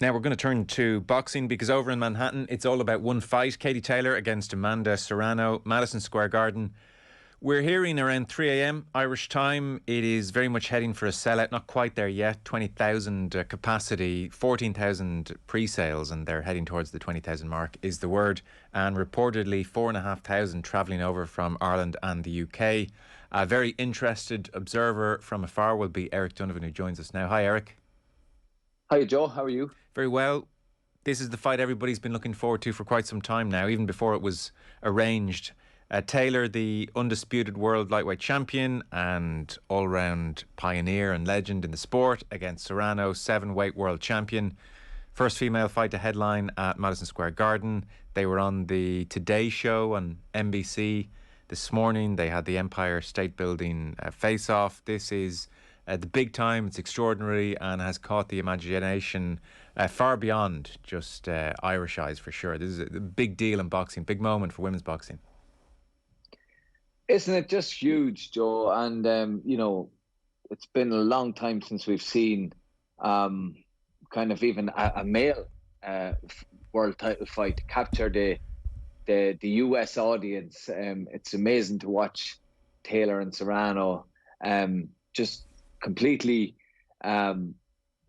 Now we're going to turn to boxing because over in Manhattan, it's all about one fight. Katie Taylor against Amanda Serrano, Madison Square Garden. We're hearing around 3 a.m. Irish time. It is very much heading for a sellout. Not quite there yet. 20,000 capacity, 14,000 pre-sales, and they're heading towards the 20,000 mark is the word. And reportedly 4,500 travelling over from Ireland and the UK. A very interested observer from afar will be Eric Donovan, who joins us now. Hi, Eric. Hi, Joe. How are you? Very well. This is the fight everybody's been looking forward to for quite some time now, even before it was arranged. Taylor, the undisputed world lightweight champion and all-round pioneer and legend in the sport, against Serrano, 7-weight world champion. First female fight to headline at Madison Square Garden. They were on the Today Show on NBC this morning. They had the Empire State Building face-off. This is the big time. It's extraordinary and has caught the imagination far beyond just Irish eyes, for sure. This is a big deal in boxing, big moment for women's boxing. Isn't it just huge, Joe? And, it's been a long time since we've seen kind of even a male world title fight capture the US audience. It's amazing to watch Taylor and Serrano just completely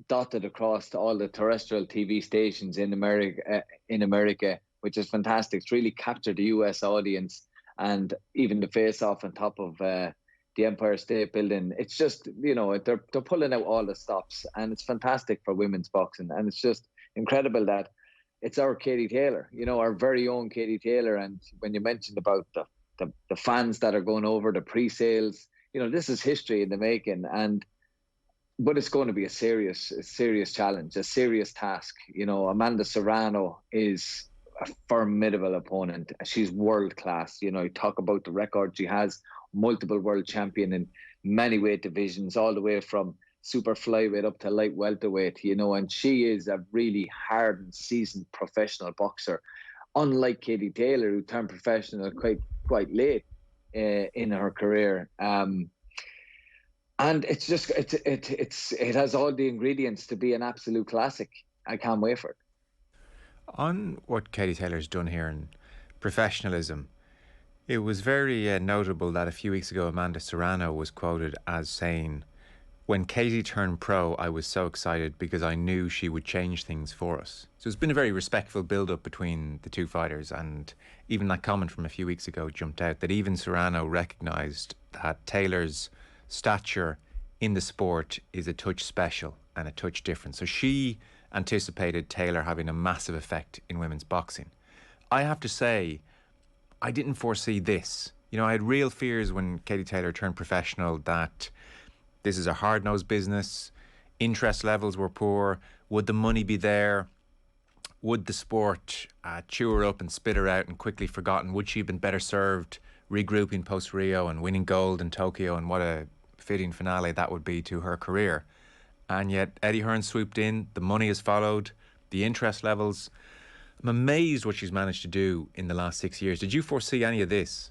dotted across to all the terrestrial TV stations in America, which is fantastic. It's really captured the US audience, and even the face-off on top of the Empire State Building. It's just, they're pulling out all the stops, and it's fantastic for women's boxing. And it's just incredible that it's our Katie Taylor, our very own Katie Taylor. And when you mentioned about the fans that are going over, the pre-sales, this is history in the making. But it's going to be a serious challenge, a serious task. Amanda Serrano is a formidable opponent. She's world class. You talk about the record she has, multiple world champion in many weight divisions, all the way from super flyweight up to light welterweight, and she is a really hardened, seasoned professional boxer. Unlike Katie Taylor, who turned professional quite late in her career. And it's just it has all the ingredients to be an absolute classic. I can't wait for it. On what Katie Taylor's done here in professionalism, it was very notable that a few weeks ago Amanda Serrano was quoted as saying, "When Katie turned pro, I was so excited because I knew she would change things for us." So it's been a very respectful build-up between the two fighters, and even that comment from a few weeks ago jumped out, that even Serrano recognised that Taylor's stature in the sport is a touch special and a touch different. So she anticipated Taylor having a massive effect in women's boxing. I have to say, I didn't foresee this. I had real fears when Katie Taylor turned professional that this is a hard-nosed business. Interest levels were poor. Would the money be there? Would the sport chew her up and spit her out and quickly forgotten? Would she have been better served regrouping post-Rio and winning gold in Tokyo? And what a fitting finale that would be to her career. And yet Eddie Hearn swooped in. The money has followed. The interest levels. I'm amazed what she's managed to do in the last 6 years. Did you foresee any of this?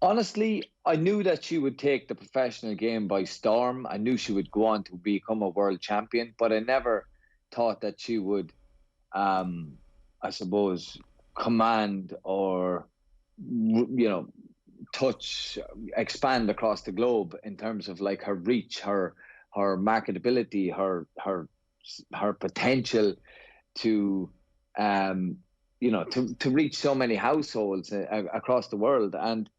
Honestly, I knew that she would take the professional game by storm. I knew she would go on to become a world champion, but I never thought that she would, I suppose, command or, touch, expand across the globe in terms of like her reach, her marketability, her potential to to reach so many households across the world. And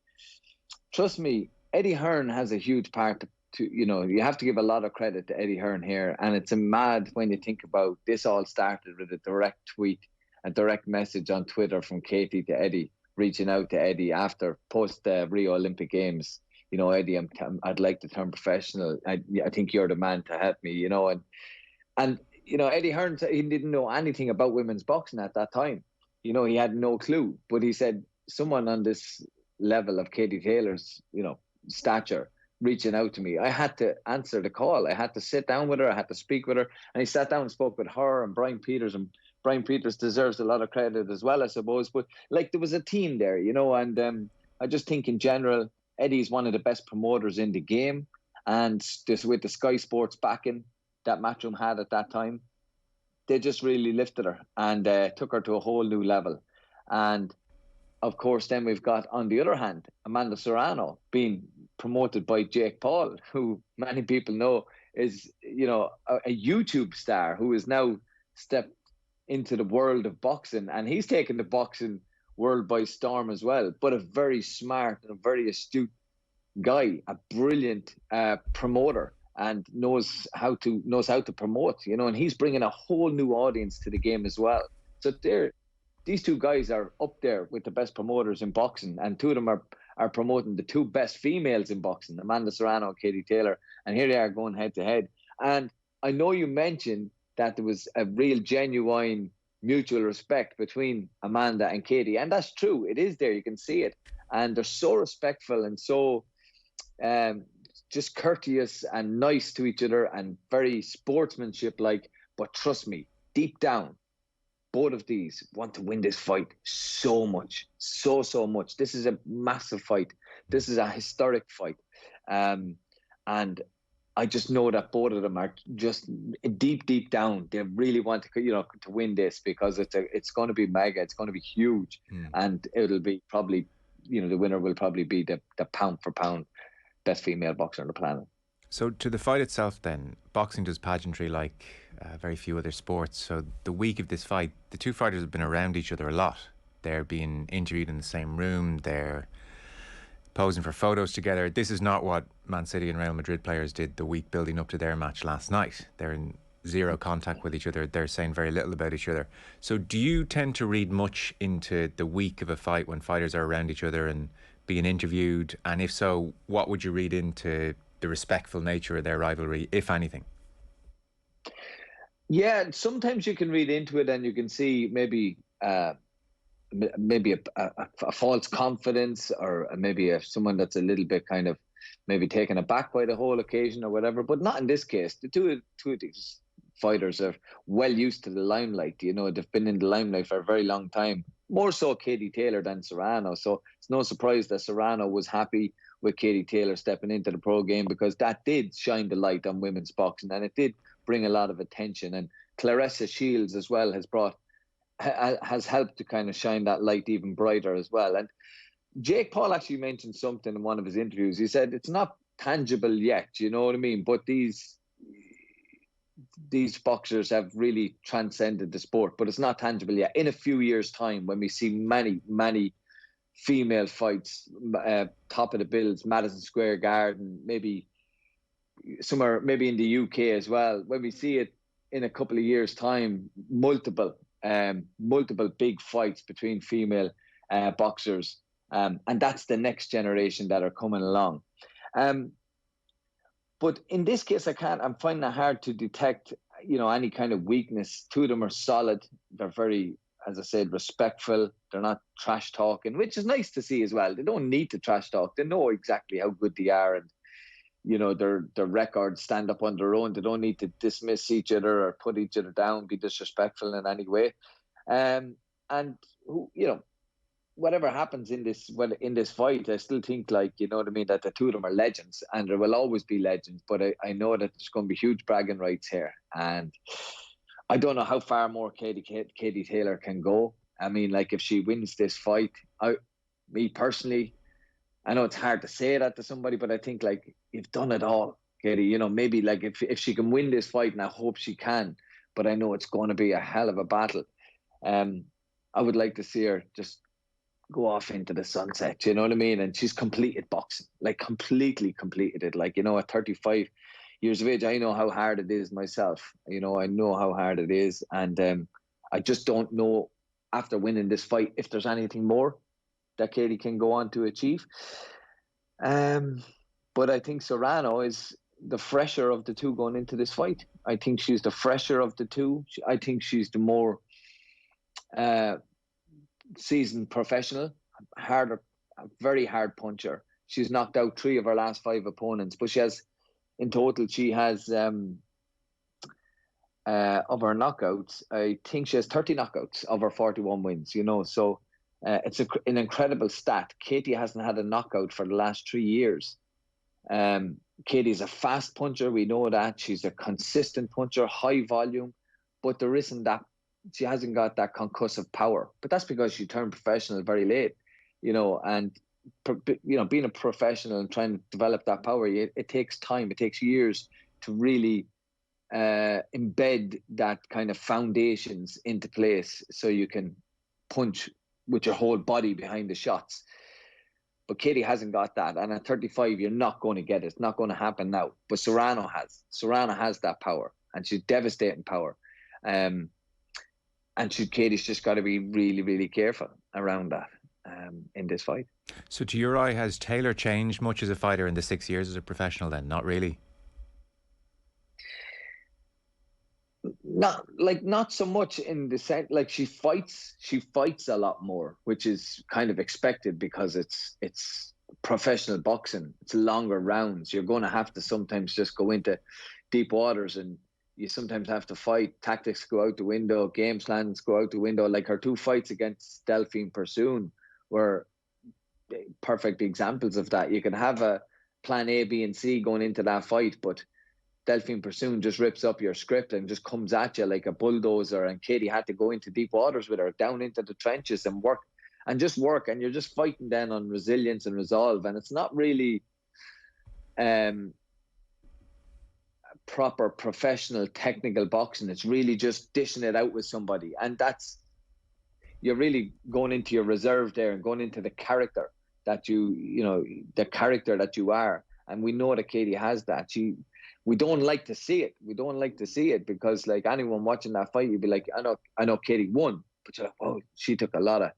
trust me, Eddie Hearn has a huge part to, you have to give a lot of credit to Eddie Hearn here. And it's mad when you think about this. All started with a direct tweet, a direct message on Twitter from Katie to Eddie, reaching out to Eddie after post Rio Olympic Games. Eddie, I'd like to turn professional. I think you're the man to help me. And Eddie Hearn, he didn't know anything about women's boxing at that time. He had no clue. But he said, someone on this level of Katie Taylor's, stature, reaching out to me, I had to answer the call. I had to sit down with her. I had to speak with her. And he sat down and spoke with her and Brian Peters. And Brian Peters deserves a lot of credit as well, I suppose. But there was a team there, and I just think in general, Eddie's one of the best promoters in the game. And this with the Sky Sports backing that Matchroom had at that time, they just really lifted her and took her to a whole new level. And of course, then we've got, on the other hand, Amanda Serrano being promoted by Jake Paul, who many people know is, a YouTube star who is now stepped into the world of boxing, and he's taken the boxing world by storm as well. But a very smart and a very astute guy, a brilliant promoter, and knows how to promote, and he's bringing a whole new audience to the game as well. So these two guys are up there with the best promoters in boxing, and two of them are promoting the two best females in boxing, Amanda Serrano and Katie Taylor, and here they are going head to head. And I know you mentioned that there was a real genuine mutual respect between Amanda and Katie, and that's true. It is there. You can see it. And they're so respectful and so just courteous and nice to each other and very sportsmanship-like. But trust me, deep down, both of these want to win this fight so much, so much. This is a massive fight. This is a historic fight. And I just know that both of them are just deep down. They really want to win this, because it's going to be mega. It's going to be huge. And it'll be probably, the winner will probably be the pound for pound best female boxer on the planet. So to the fight itself then, boxing does pageantry like very few other sports. So the week of this fight, the two fighters have been around each other a lot. They're being interviewed in the same room. They're posing for photos together. This is not what Man City and Real Madrid players did the week building up to their match last night. They're in zero contact with each other. They're saying very little about each other. So do you tend to read much into the week of a fight when fighters are around each other and being interviewed? And if so, what would you read into the respectful nature of their rivalry, if anything? Yeah, sometimes you can read into it and you can see maybe a false confidence, or maybe someone that's a little bit kind of maybe taken aback by the whole occasion or whatever, but not in this case. The two of these fighters are well used to the limelight. They've been in the limelight for a very long time, more so Katie Taylor than Serrano. So it's no surprise that Serrano was happy with Katie Taylor stepping into the pro game, because that did shine the light on women's boxing and it did bring a lot of attention. And Claressa Shields as well has helped to kind of shine that light even brighter as well. And Jake Paul actually mentioned something in one of his interviews. He said it's not tangible yet, you know what I mean? But these boxers have really transcended the sport, but it's not tangible yet. In a few years' time, when we see many female fights, top of the bills, Madison Square Garden, maybe somewhere, maybe in the UK as well, when we see it in a couple of years' time, multiple big fights between female boxers, and that's the next generation that are coming along. But in this case, I'm finding it hard to detect, any kind of weakness. Two of them are solid. They're very, as I said, respectful. They're not trash talking, which is nice to see as well. They don't need to trash talk. They know exactly how good they are, and their records stand up on their own. They don't need to dismiss each other or put each other down, be disrespectful in any way. And whatever happens in this fight, I still think, like, you know what I mean, that the two of them are legends, and there will always be legends. But I know that there's going to be huge bragging rights here, and I don't know how far more Katie Taylor can go. I mean, like, if she wins this fight, me personally, I know it's hard to say that to somebody, but I think, like, you've done it all, Katie. Maybe, like, if she can win this fight, and I hope she can, but I know it's going to be a hell of a battle. I would like to see her just go off into the sunset, you know what I mean? And she's completed boxing, like, completely completed it. Like, at 35 years of age, I know how hard it is myself. I know how hard it is. And I just don't know, after winning this fight, if there's anything more that Katie can go on to achieve. But I think Serrano is the fresher of the two going into this fight. I think she's the fresher of the two. I think she's the more seasoned professional, a very hard puncher. She's knocked out 3 of her last 5 opponents, but in total, she has of her knockouts, I think she has 30 knockouts of her 41 wins, so it's an incredible stat. Katie hasn't had a knockout for the last 3 years. Katie's a fast puncher, we know that. She's a consistent puncher, high volume, but there isn't that. She hasn't got that concussive power. But that's because she turned professional very late, and being a professional and trying to develop that power, it takes time. It takes years to really embed that kind of foundations into place so you can punch with your whole body behind the shots. But Katie hasn't got that. And at 35, you're not going to get it. It's not going to happen now. But Serrano has. Serrano has that power. And she's devastating power. And Katie's just got to be really, really careful around that in this fight. So to your eye, has Taylor changed much as a fighter in the 6 years as a professional then? Not really? Not so much in the sense, like she fights a lot more, which is kind of expected because it's professional boxing. It's longer rounds. You're going to have to sometimes just go into deep waters, and you sometimes have to fight. Tactics go out the window, game plans go out the window. Like her 2 fights against Delphine Persoon were perfect examples of that. You can have a plan A, B, and C going into that fight, but Delphine Persoon just rips up your script and just comes at you like a bulldozer. And Katie had to go into deep waters with her, down into the trenches and work. And you're just fighting then on resilience and resolve. And it's not really proper professional technical boxing. It's really just dishing it out with somebody. And you're really going into your reserve there and going into the character that the character that you are. And we know that Katie has that. We don't like to see it. We don't like to see it because, like, anyone watching that fight, you'd be like, I know Katie won, but you're like, oh, she took a lot of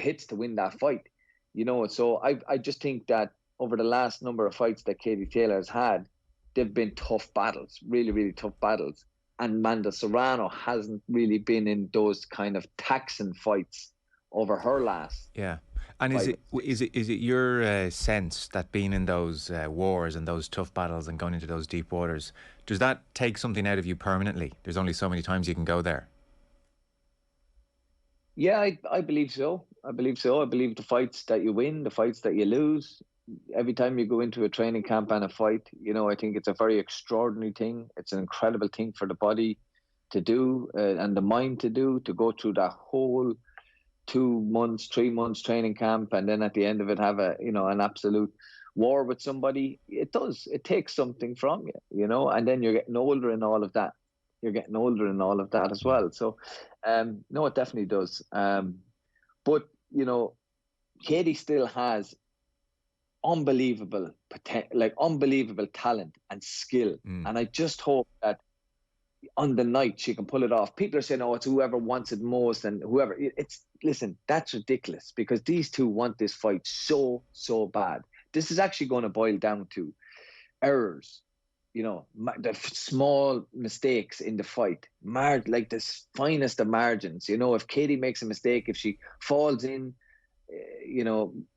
hits to win that fight, So I just think that over the last number of fights that Katie Taylor has had, they've been tough battles, really, really tough battles. And Amanda Serrano hasn't really been in those kind of taxing fights over her last. Yeah. And is it your sense that being in those wars and those tough battles and going into those deep waters, does that take something out of you permanently? There's only so many times you can go there. Yeah, I believe so. I believe the fights that you win, the fights that you lose, every time you go into a training camp and a fight, I think it's a very extraordinary thing. It's an incredible thing for the body to do and the mind to do, to go through that whole 2 months, 3 months training camp, and then at the end of it have an absolute war with somebody. It takes something from you, and then you're getting older in all of that. As well. So no, it definitely does. But Katie still has unbelievable talent and skill. And I just hope that on the night she can pull it off. People are saying, oh, it's whoever wants it most and whoever. Listen, that's ridiculous because these two want this fight so bad. This is actually going to boil down to errors, the small mistakes in the fight, like the finest of margins. If Katie makes a mistake, if she falls in,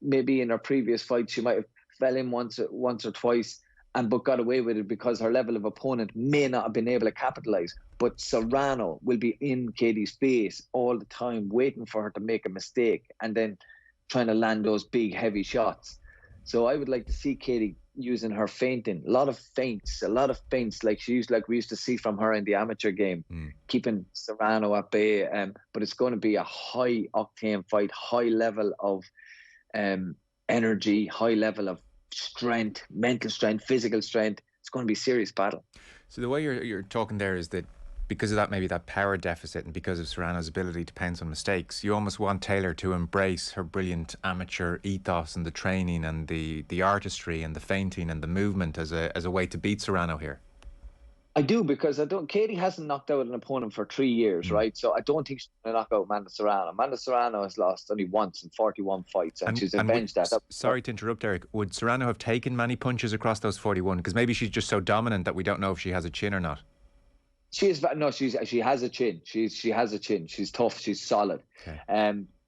maybe in her previous fight she might have fell in once or twice but got away with it because her level of opponent may not have been able to capitalize. But Serrano will be in Katie's face all the time, waiting for her to make a mistake and then trying to land those big, heavy shots. So I would like to see Katie using her feinting, a lot of feints like we used to see from her in the amateur game, keeping Serrano at bay. But it's going to be a high octane fight, high level of energy, high level of strength, mental strength, physical strength. It's going to be a serious battle. So the way you're talking there is that because of that, maybe that power deficit, and because of Serrano's ability to pounce on mistakes, you almost want Taylor to embrace her brilliant amateur ethos and the training and the artistry and the feinting and the movement as a way to beat Serrano here. I do, because Katie hasn't knocked out an opponent for 3 years, right? So I don't think she's going to knock out Amanda Serrano. Amanda Serrano has lost only once in 41 fights, and she's avenged that. Sorry to interrupt, Eric. Would Serrano have taken many punches across those 41? Because maybe she's just so dominant that we don't know if she has a chin or not. She has a chin. She has a chin. She's tough. She's solid. Okay.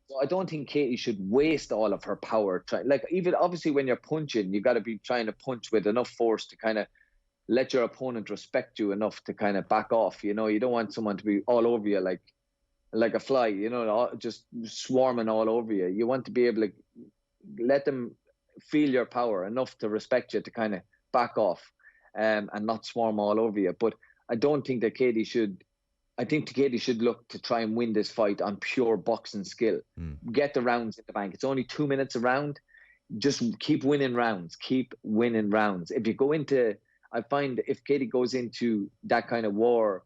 So I don't think Katie should waste all of her power. Even obviously when you're punching, you got to be trying to punch with enough force to kind of let your opponent respect you enough to kind of back off. You don't want someone to be all over you like a fly, just swarming all over you. You want to be able to let them feel your power enough to respect you, to kind of back off and not swarm all over you. But I don't think that Katie should I think Katie should look to try and win this fight on pure boxing skill. Get the rounds in the bank. It's only 2 minutes a round. Just keep winning rounds. Keep winning rounds. If you go into, I find if Katie goes into that kind of war,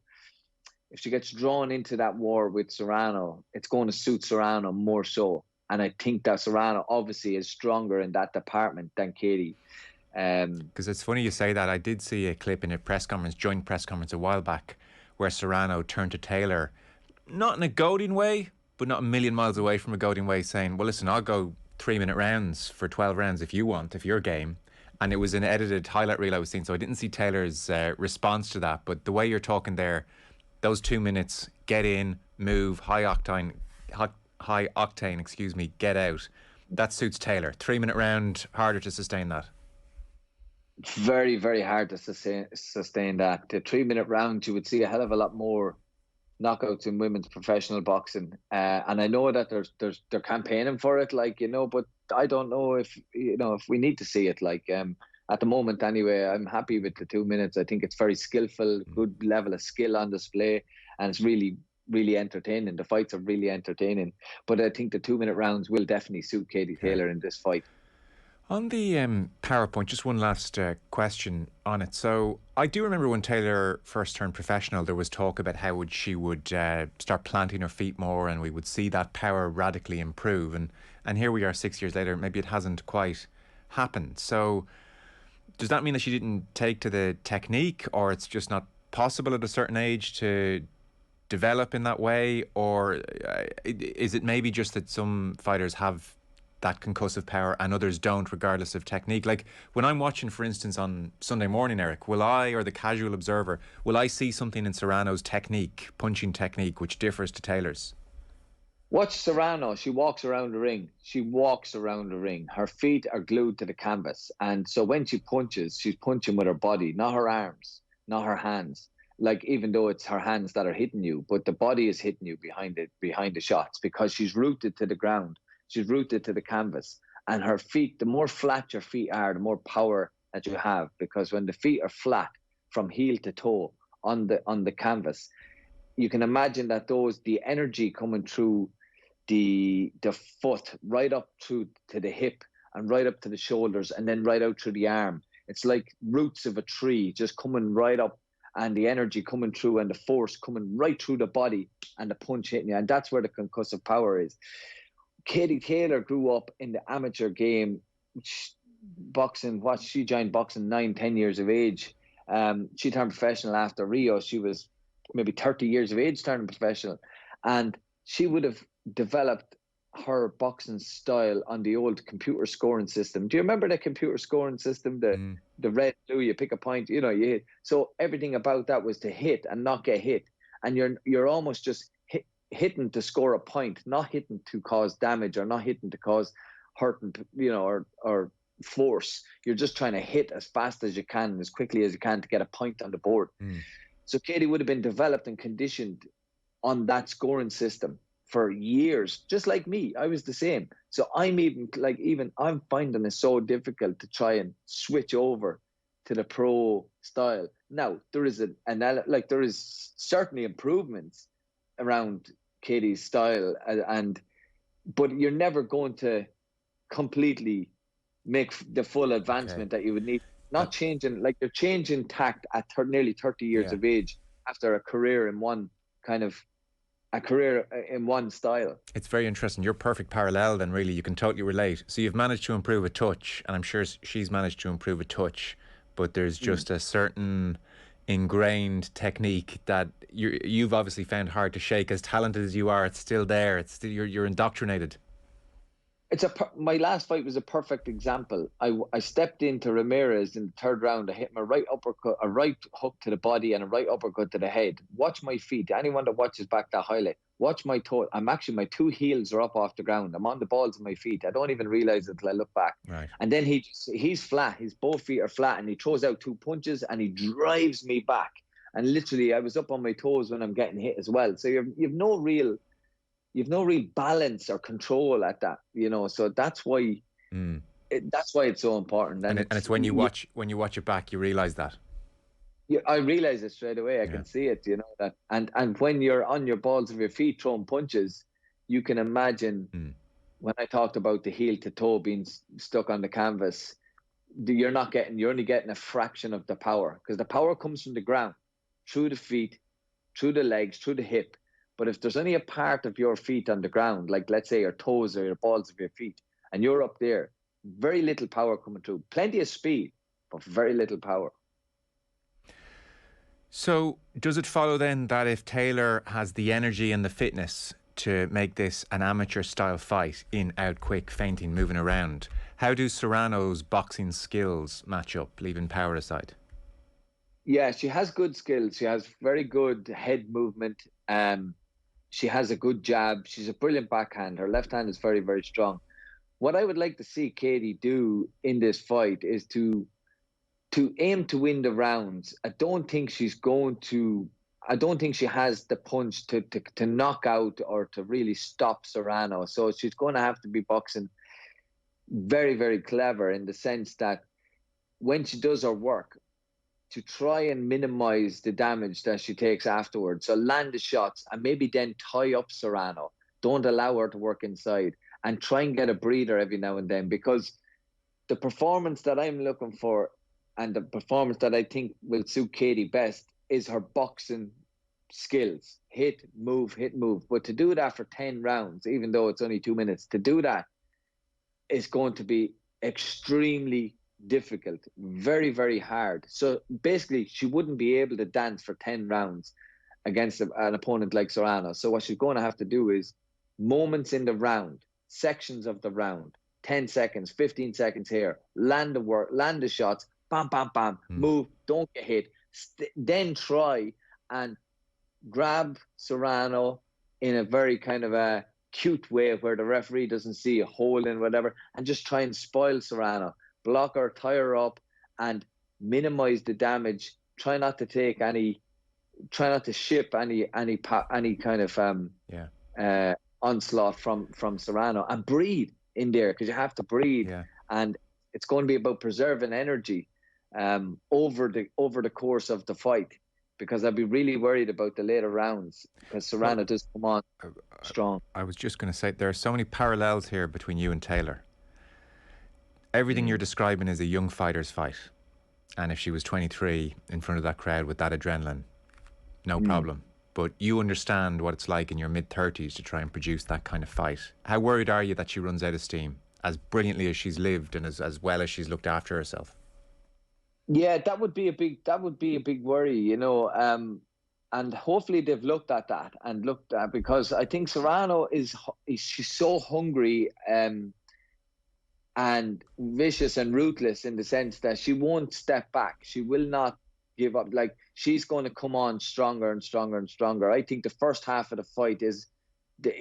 if she gets drawn into that war with Serrano, it's going to suit Serrano more so. And I think that Serrano obviously is stronger in that department than Katie. Because it's funny you say that. I did see a clip in a joint press conference a while back, where Serrano turned to Taylor, not in a goading way, but not a million miles away from a goading way, saying, well, listen, I'll go 3-minute rounds for 12 rounds if you want, if you're game. And it was an edited highlight reel I was seeing, so I didn't see Taylor's response to that. But the way you're talking there, those 2 minutes, get in, move, high octane, get out. That suits Taylor. 3-minute round, harder to sustain that. Very, very hard to sustain that. The 3-minute round, you would see a hell of a lot more knockouts in women's professional boxing. And I know that they're campaigning for it, like, you know, but I don't know if we need to see it. Like, at the moment anyway, I'm happy with the 2 minutes. I think it's very skillful, good level of skill on display, and it's really, really entertaining. The fights are really entertaining. But I think the 2-minute rounds will definitely suit Katie Taylor in this fight. On the PowerPoint, just one last question on it. So I do remember when Taylor first turned professional, there was talk about how she would start planting her feet more, and we would see that power radically improve. And here we are 6 years later, maybe it hasn't quite happened. So does that mean that she didn't take to the technique, or it's just not possible at a certain age to develop in that way? Or is it maybe just that some fighters have that concussive power and others don't, regardless of technique? Like when I'm watching, for instance, on Sunday morning, Eric, will I, or the casual observer, will I see something in Serrano's technique, punching technique, which differs to Taylor's? Watch Serrano. She walks around the ring. Her feet are glued to the canvas. And so when she punches, she's punching with her body, not her arms, not her hands. Like, even though it's her hands that are hitting you, but the body is hitting you behind the shots, because she's rooted to the ground. She's rooted to the canvas, and her feet, the more flat your feet are, the more power that you have, because when the feet are flat from heel to toe on the canvas, you can imagine that the energy coming through the foot right up to the hip and right up to the shoulders and then right out through the arm. It's like roots of a tree just coming right up, and the energy coming through and the force coming right through the body and the punch hitting you. And that's where the concussive power is. Katie Taylor grew up in the amateur game, boxing. She joined boxing 9-10 years of age. She turned professional after Rio. She was maybe 30 years of age turning professional, and she would have developed her boxing style on the old computer scoring system. Do you remember the computer scoring system? The red, blue, you pick a point, you hit. So everything about that was to hit and not get hit, and you're almost just hitting to score a point, not hitting to cause damage or not hitting to cause hurt, or force. You're just trying to hit as fast as you can, as quickly as you can, to get a point on the board. So Katie would have been developed and conditioned on that scoring system for years, just like me. I was the same. So I'm finding it so difficult to try and switch over to the pro style. Now, there is there is certainly improvements around Katie's style, but you're never going to completely make the full advancement that you would need. Not changing, like you're changing tact at nearly 30 years of age after a career in one style. It's very interesting. You're perfect parallel then, really. You can totally relate. So you've managed to improve a touch, and I'm sure she's managed to improve a touch, but there's just a certain ingrained technique that you've obviously found hard to shake. As talented as you are, it's still there. It's still, you're indoctrinated. My last fight was a perfect example. I stepped into Ramirez in the third round. I hit him a right uppercut, a right hook to the body, and a right uppercut to the head. Watch my feet. Anyone that watches back that highlight, watch my toe. My two heels are up off the ground. I'm on the balls of my feet. I don't even realize it until I look back. Right. And then he's flat. His both feet are flat, and he throws out two punches and he drives me back. And literally, I was up on my toes when I'm getting hit as well. So you've no real balance or control at that, So that's why that's why it's so important. And it's when you watch it back, you realize that. Yeah, I realize it straight away. I Yeah. can see it, that. And when you're on your balls of your feet throwing punches, you can imagine Mm. when I talked about the heel to toe being stuck on the canvas, you're only getting a fraction of the power, because the power comes from the ground, through the feet, through the legs, through the hip. But if there's only a part of your feet on the ground, like let's say your toes or your balls of your feet, and you're up there, very little power coming through. Plenty of speed, but very little power. So does it follow then that if Taylor has the energy and the fitness to make this an amateur style fight, in, out, quick, feinting, moving around, how do Serrano's boxing skills match up, leaving power aside? Yeah, she has good skills. She has very good head movement. She has a good jab. She's a brilliant backhand. Her left hand is very, very strong. What I would like to see Katie do in this fight is to aim to win the rounds. I don't think she has the punch to knock out or to really stop Serrano. So she's going to have to be boxing very, very clever, in the sense that when she does her work, to try and minimize the damage that she takes afterwards. So land the shots and maybe then tie up Serrano. Don't allow her to work inside, and try and get a breather every now and then, because the performance that I'm looking for, and the performance that I think will suit Katie best, is her boxing skills. Hit, move, hit, move. But to do that for 10 rounds, even though it's only 2 minutes, to do that is going to be extremely difficult, very, very hard. So basically, she wouldn't be able to dance for 10 rounds against an opponent like Serrano. So what she's going to have to do is moments in the round, sections of the round, 10 seconds, 15 seconds here, land the work, land the shots, bam, bam, bam, move, don't get hit. Then try and grab Serrano in a very kind of a cute way where the referee doesn't see a hole in whatever, and just try and spoil Serrano, block her, tie her up, and minimize the damage. Try not to ship any kind of onslaught from Serrano, and breathe in there, because you have to breathe. Yeah. And it's going to be about preserving energy over the course of the fight, because I'd be really worried about the later rounds, because Serrano does come on strong. I was just going to say, there are so many parallels here between you and Taylor. Everything you're describing is a young fighter's fight. And if she was 23 in front of that crowd with that adrenaline, no problem. But you understand what it's like in your mid-30s to try and produce that kind of fight. How worried are you that she runs out of steam, as brilliantly as she's lived and as well as she's looked after herself? Yeah, that would be a big worry, and hopefully they've looked at that, because I think Serrano she's so hungry and vicious and ruthless, in the sense that she won't step back. She will not give up. Like, she's going to come on stronger and stronger and stronger. I think the first half of the fight is the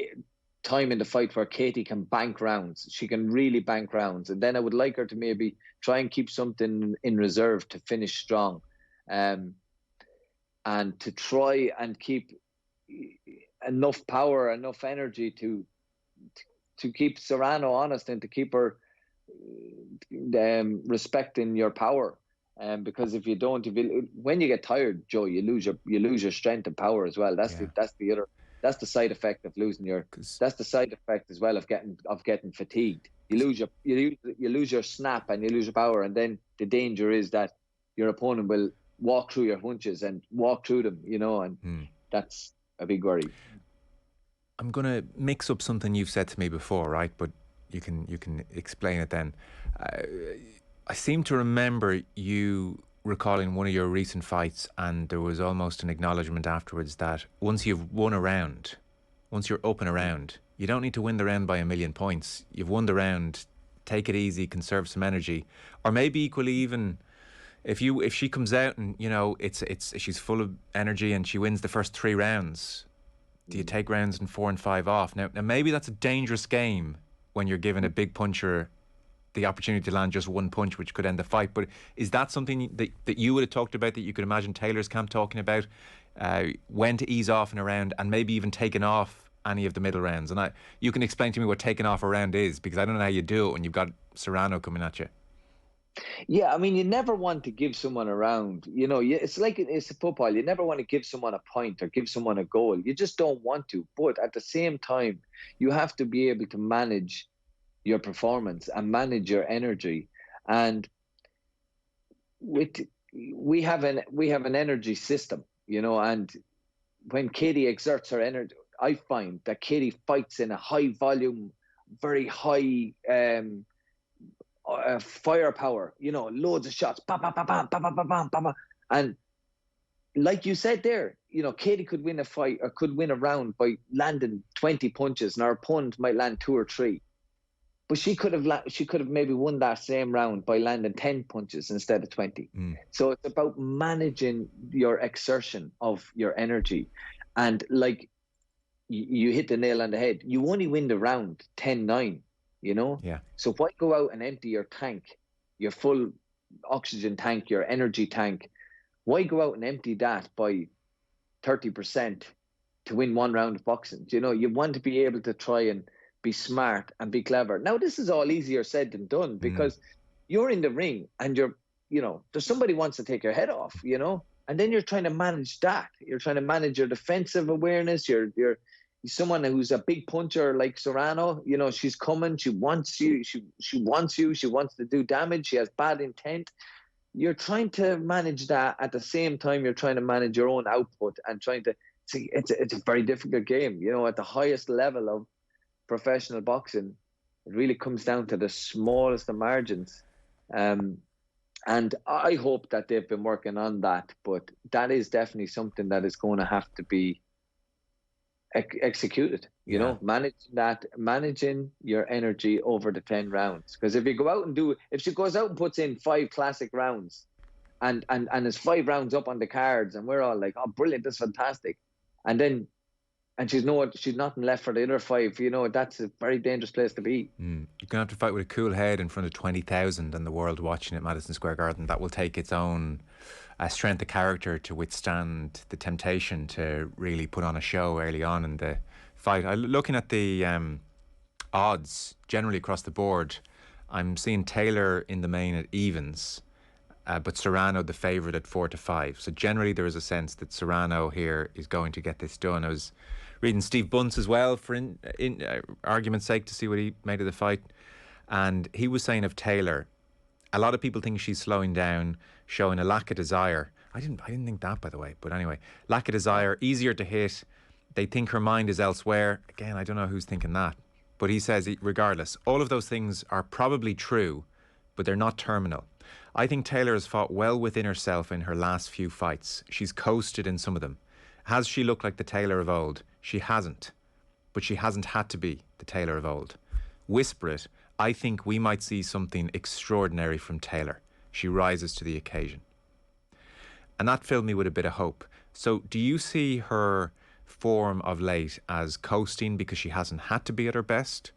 time in the fight where Katie can bank rounds. She can really bank rounds. And then I would like her to maybe try and keep something in reserve to finish strong. And to try and keep enough power, enough energy to keep Serrano honest, and to keep her respecting your power. Because if you don't, when you get tired, Joe, you lose your strength and power as well. That's the side effect of losing that's the side effect as well of getting fatigued. You lose your snap and you lose your power, and then the danger is that your opponent will walk through your hunches and walk through them, and that's a big worry. I'm going to mix up something you've said to me before, right? But you can explain it then. I seem to remember you recalling one of your recent fights, and there was almost an acknowledgement afterwards that once you've won a round, once you're up and around, you don't need to win the round by 1,000,000 points. You've won the round, take it easy, conserve some energy. Or maybe equally, even if she comes out and she's full of energy and she wins the first 3 rounds, do you take rounds and 4 and 5 off? Now maybe that's a dangerous game when you're given a big puncher the opportunity to land just one punch, which could end the fight. But is that something that you would have talked about, that you could imagine Taylor's camp talking about, when to ease off in a round, and maybe even taking off any of the middle rounds? And you can explain to me what taking off a round is, because I don't know how you do it when you've got Serrano coming at you. Yeah, I mean, you never want to give someone a round. It's like it's football. You never want to give someone a point or give someone a goal. You just don't want to. But at the same time, you have to be able to manage your performance and manage your energy. And with we have an energy system, and when Katie exerts her energy, I find that Katie fights in a high volume, very high firepower, loads of shots, bam, bam, bam, bam, bam, bam, bam, bam, bam. And like you said there, Katie could win a fight or could win a round by landing 20 punches, and our opponent might land 2 or 3. But she could have maybe won that same round by landing 10 punches instead of 20. So it's about managing your exertion of your energy. And like you hit the nail on the head, you only win the round 10-9, Yeah. So why go out and empty your tank, your full oxygen tank, your energy tank? Why go out and empty that by 30% to win one round of boxing? You want to be able to try and be smart and be clever. Now, this is all easier said than done, because you're in the ring and there's somebody wants to take your head off, and then you're trying to manage that. You're trying to manage your defensive awareness. You're someone who's a big puncher like Serrano. She's coming. She wants you. She wants you. She wants to do damage. She has bad intent. You're trying to manage that at the same time you're trying to manage your own output and trying to see. It's a very difficult game. At the highest level of professional boxing, it really comes down to the smallest of margins. And I hope that they've been working on that, but that is definitely something that is going to have to be executed. Managing your energy over the 10 rounds. Because if she goes out and puts in 5 classic rounds and there's 5 rounds up on the cards and we're all like, oh, brilliant, that's fantastic. And she's nothing left for the other 5. That's a very dangerous place to be. You're going to have to fight with a cool head in front of 20,000 and the world watching at Madison Square Garden. That will take its own strength of character to withstand the temptation to really put on a show early on in the fight. Looking at the odds generally across the board, I'm seeing Taylor in the main at evens, but Serrano the favourite at 4-5. So generally there is a sense that Serrano here is going to get this done. I was reading Steve Bunce as well for in argument's sake to see what he made of the fight, and he was saying of Taylor, a lot of people think she's slowing down, showing a lack of desire. I didn't think that, by the way, but anyway, lack of desire, easier to hit. They think her mind is elsewhere. Again, I don't know who's thinking that, but he says regardless, all of those things are probably true, but they're not terminal. I think Taylor has fought well within herself in her last few fights. She's coasted in some of them. Has she looked like the Taylor of old? She hasn't, but she hasn't had to be the Taylor of old. Whisper it, I think we might see something extraordinary from Taylor. She rises to the occasion. And that filled me with a bit of hope. So do you see her form of late as coasting because she hasn't had to be at her best?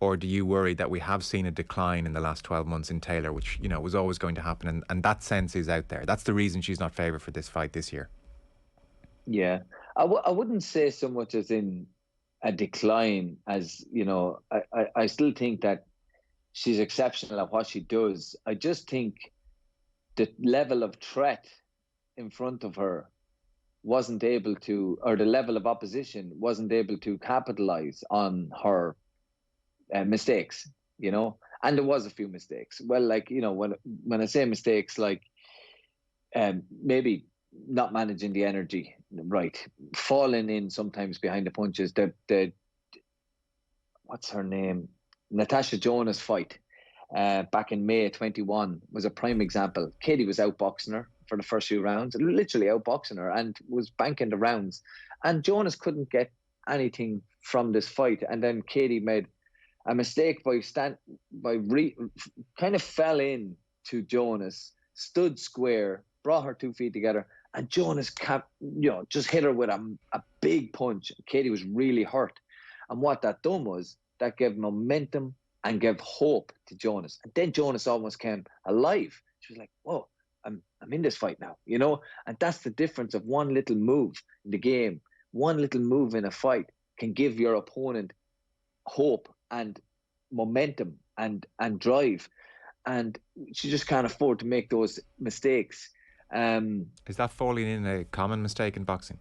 Or do you worry that we have seen a decline in the last 12 months in Taylor, which, was always going to happen, and that sense is out there? That's the reason she's not favoured for this fight this year. Yeah. I wouldn't say so much as in a decline as, I still think that she's exceptional at what she does. I just think the level of threat in front of her wasn't able to, or the level of opposition wasn't able to capitalize on her mistakes, and there was a few mistakes. Well, like, when I say mistakes, like maybe not managing the energy right, falling in sometimes behind the punches. The what's her name? Natasha Jonas fight back in May 21 was a prime example. Katie was outboxing her for the first few rounds, literally outboxing her, and was banking the rounds. And Jonas couldn't get anything from this fight. And then Katie made a mistake kind of fell in to Jonas, stood square, brought her 2 feet together, and Jonas just hit her with a big punch. Katie was really hurt. And what that done was that gave momentum and gave hope to Jonas. And then Jonas almost came alive. She was like, whoa, I'm in this fight now, And that's the difference of one little move in the game. One little move in a fight can give your opponent hope and momentum and drive. and she just can't afford to make those mistakes. Is that falling in a common mistake in boxing?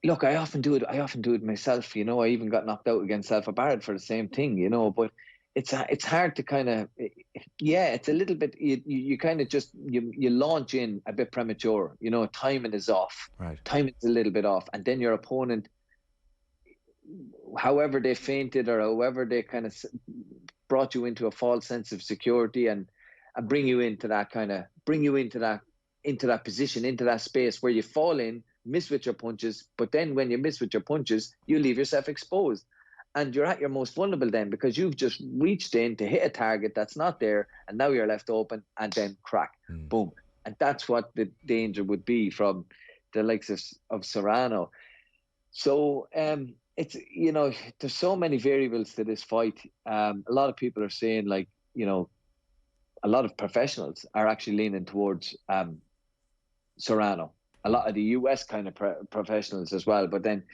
Look, I often do it myself. I even got knocked out against Alpha Barrett for the same thing. But it's hard to kind of, yeah, it's a little bit. You kind of just you launch in a bit premature. Timing is off. Right. Timing is a little bit off, and then your opponent, however they feinted or however they kind of brought you into a false sense of security and bring you into that position, into that space where you fall in, miss with your punches, but then when you miss with your punches, you leave yourself exposed. And you're at your most vulnerable then, because you've just reached in to hit a target that's not there, and now you're left open, and then crack, boom. And that's what the danger would be from the likes of Serrano. So it's, there's so many variables to this fight. A lot of people are saying, like, a lot of professionals are actually leaning towards Serrano. A lot of the US kind of professionals as well. But then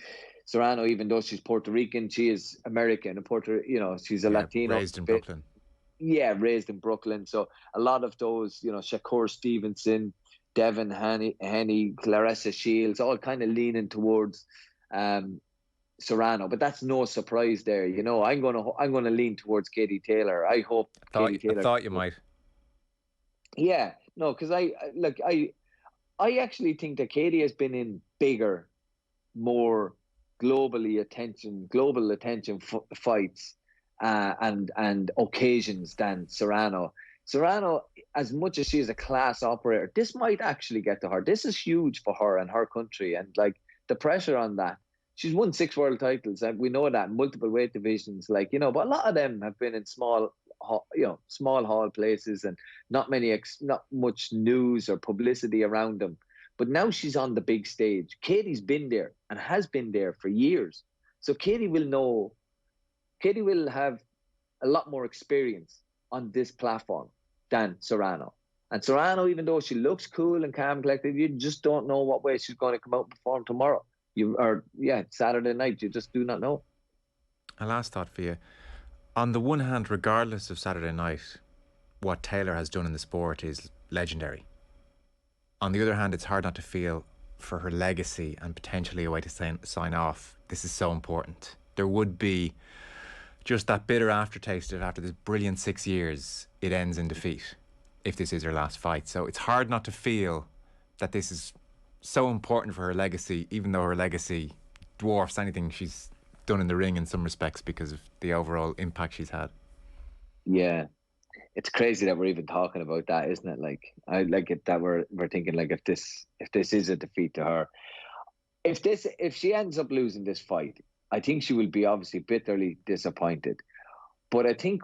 Serrano, even though she's Puerto Rican, she is American. She's a Latino. Raised in Brooklyn. Yeah, raised in Brooklyn. So a lot of those, Shakur Stevenson, Devin Haney, Clarissa Shields, all kind of leaning towards Serrano. But that's no surprise there. I'm gonna lean towards Katie Taylor. I hope Katie Taylor. I thought you might. Yeah, no, because I actually think that Katie has been in bigger, more global attention fights and occasions than Serrano. Serrano, as much as she is a class operator, this might actually get to her. This is huge for her and her country, and like the pressure on that. She's won 6 world titles, and we know that, multiple weight divisions, but a lot of them have been in small hall places and not much news or publicity around them. But now she's on the big stage. Katie's been there and has been there for years. So Katie will have a lot more experience on this platform than Serrano. And Serrano, even though she looks cool and calm, collected, you just don't know what way she's going to come out and perform tomorrow. Saturday night, you just do not know. A last thought for you. On the one hand, regardless of Saturday night, what Taylor has done in the sport is legendary. On the other hand, it's hard not to feel for her legacy and potentially a way to sign off. This is so important. There would be just that bitter aftertaste of after this brilliant 6 years, it ends in defeat if this is her last fight. So it's hard not to feel that this is so important for her legacy, even though her legacy dwarfs anything she's done in the ring in some respects because of the overall impact she's had. Yeah, it's crazy that we're even talking about that, isn't it? Like, I like it that we're thinking, like, if this is a defeat to her, if she ends up losing this fight, I think she will be obviously bitterly disappointed. But I think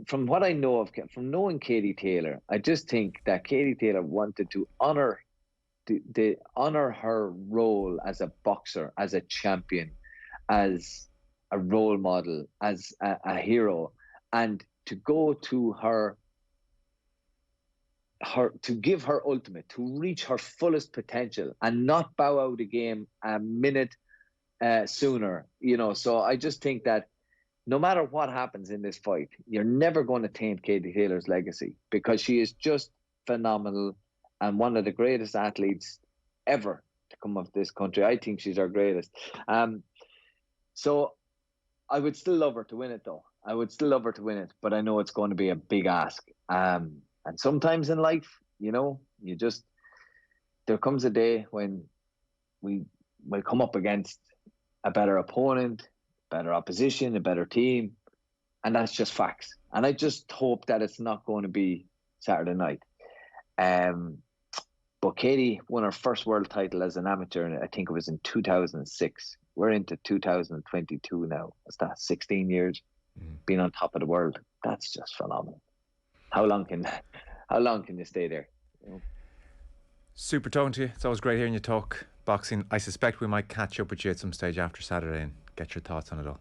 from what I know from knowing Katie Taylor, I just think that Katie Taylor wanted to honor her role as a boxer, as a champion, as a role model, as a hero, and to go to her to give her ultimate, to reach her fullest potential and not bow out a game a minute sooner. So I just think that no matter what happens in this fight, you're never going to taint Katie Taylor's legacy, because she is just phenomenal and one of the greatest athletes ever to come of this country. I think she's our greatest. So I would still love her to win it, though. I would still love her to win it, but I know it's going to be a big ask. And sometimes in life, there comes a day when we will come up against a better opponent, better opposition, a better team, and that's just facts. And I just hope that it's not going to be Saturday night. But Katie won her first world title as an amateur, and I think it was in 2006. We're into 2022 now. What's that, 16 years being on top of the world? That's just phenomenal. How long can you stay there? Super talking to you. It's always great hearing you talk boxing. I suspect we might catch up with you at some stage after Saturday and get your thoughts on it all.